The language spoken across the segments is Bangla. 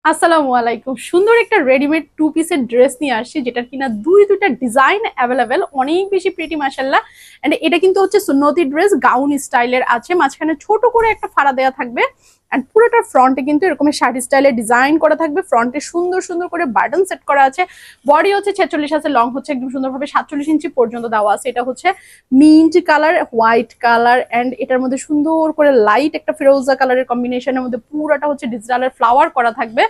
আসসালামু আলাইকুম। সুন্দর একটা রেডিমেড টু পিসের ড্রেস নিয়ে আসছি, যেটার কিনা দুইটা ডিজাইন অ্যাভেলেবেল, অনেক বেশি প্রিটি মাশাআল্লাহ। এন্ড এটা কিন্তু হচ্ছে সুন্নতি ড্রেস, গাউন স্টাইলের আছে, মাঝখানে ছোট করে একটা ফাড়া দেওয়া থাকবে। এন্ড পুরোটার ফ্রন্টে কিন্তু এরকম শাড়ি স্টাইলে ডিজাইন করা থাকবে, ফ্রন্টে সুন্দর সুন্দর করে বাটন সেট করা আছে। বডি হচ্ছে 46 আছে, লং হচ্ছে একদম সুন্দরভাবে 47 ইঞ্চি পর্যন্ত দেওয়া আছে। এটা হচ্ছে mint colour, white colour, and এটার মধ্যে সুন্দর করে লাইট একটা ফিরোজা কালারের কম্বিনেশনের মধ্যে পুরোটা হচ্ছে ডিজিটালের ফ্লাওয়ার করা থাকবে।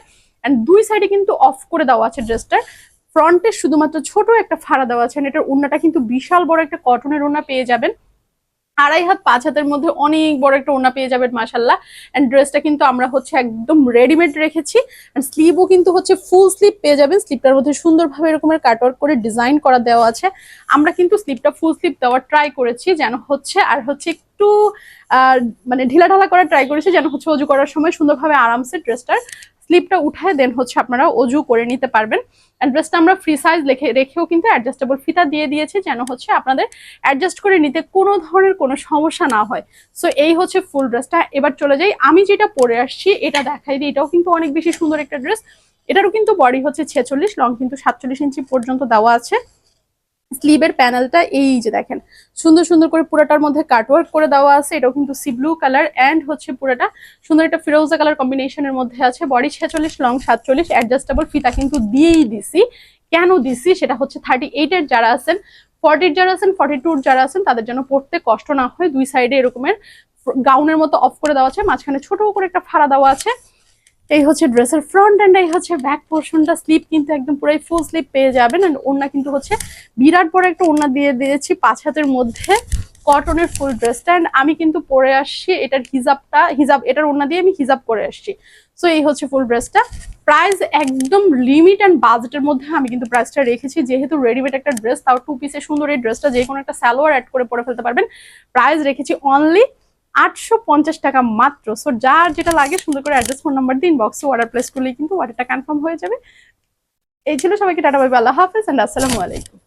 এন্ড দুই সাইডে কিন্তু অফ করে দেওয়া আছে ড্রেসটার। ফ্রন্টে শুধুমাত্র ছোট একটা ফাড়া দেওয়া আছে। এটার ওড়নাটা কিন্তু বিশাল বড় একটা কটনের ওড়না পেয়ে যাবেন, 2.5 হাত 5 হাতের মধ্যে অনেক বড় একটা ওড়না পেয়ে যাবেন মাশাআল্লাহ। এন্ড ড্রেসটা কিন্তু আমরা হচ্ছে একদম রেডিমেড রেখেছি। এন্ড স্লিভও কিন্তু হচ্ছে ফুল স্লিভ পেয়ে যাবেন। স্লিভটার মধ্যে সুন্দরভাবে এরকমের কাটওয়ার্ক করে ডিজাইন করা দেওয়া আছে। আমরা কিন্তু স্লিভটা ফুল স্লিভ দেওয়ার ট্রাই করেছি, যেন হচ্ছে আর হচ্ছে একটু মানে ঢিলাঢালা করার ট্রাই করেছি, যেন হচ্ছে অজু করার সময় সুন্দরভাবে আরামসে ড্রেসটার স্লিপটা উঠায় দেন হচ্ছে আপনারা অজু করে নিতে পারবেন। ড্রেসটা আমরা ফ্রি সাইজ রেখেও কিন্তু অ্যাডজাস্টেবল ফিতা দিয়ে দিয়েছি, যেন হচ্ছে আপনাদের অ্যাডজাস্ট করে নিতে কোনো ধরনের কোনো সমস্যা না হয়। সো এই হচ্ছে ফুল ড্রেসটা। এবার চলে যাই, আমি যেটা পরে আসছি এটা দেখাই দিই। এটাও কিন্তু অনেক বেশি সুন্দর একটা ড্রেস। এটারও কিন্তু বডি হচ্ছে 46, লং কিন্তু 47 ইঞ্চি পর্যন্ত দেওয়া আছে। স্লিভের প্যানেলটা এই যে দেখেন, সুন্দর সুন্দর করে পুরোটার মধ্যে কাটওয়ার্ক করে দেওয়া আছে। এটাও কিন্তু সি ব্লু কালার, এন্ড হচ্ছে পুরোটা সুন্দর একটা ফিরোজা কালার কম্বিনেশনের মধ্যে আছে। বডি 46, লং 47, অ্যাডজাস্টেবল ফিতা কিন্তু দিয়েই দিছি। কেন দিছি সেটা হচ্ছে 38 এর যারা আছেন, 40 যারা আছেন, 42 যারা আছেন, তাদের জন্য পড়তে কষ্ট না হয়। দুই সাইডে এরকমের গাউনের মতো অফ করে দেওয়া আছে, মাঝখানে ছোট করে একটা ফাড়া দেওয়া আছে। এই হচ্ছে ড্রেসের ফ্রন্ট, এন্ড এই হচ্ছে ব্যাক পোর্শনটা। স্লিপ কিন্তু একদম পুরাই ফুল স্লিপ পেয়ে যাবেন। এন্ড ওড়না কিন্তু হচ্ছে বিরাট বড় একটা ওড়না দিয়ে দিয়েছি 5 হাতের মধ্যে, কটনের ফুল ড্রেসটা। এন্ড আমি কিন্তু পরে আসছি এটার হিজাব এটার ওড়না দিয়ে আমি হিজাব করে আসছি। সো এই হচ্ছে ফুল ড্রেসটা। প্রাইস একদম লিমিট অ্যান্ড বাজেটের মধ্যে আমি কিন্তু প্রাইসটা রেখেছি, যেহেতু রেডিমেড একটা ড্রেস, তাও টু পিসে সুন্দর এই ড্রেসটা যে কোনো একটা সালোয়ার অ্যাড করে পরে ফেলতে পারবেন। প্রাইস রেখেছি অনলি 850 টাকা মাত্র। সো যার যেটা লাগে সুন্দর করে অ্যাড্রেস, ফোন নাম্বার দিন, বক্সে অর্ডার প্লেস করলেই কিন্তু অর্ডারটা কনফার্ম হয়ে যাবে। এই ছিল, সবাইকে টাটা বাই বাই, আল্লাহ হাফেজ এন্ড আসসালামু আলাইকুম।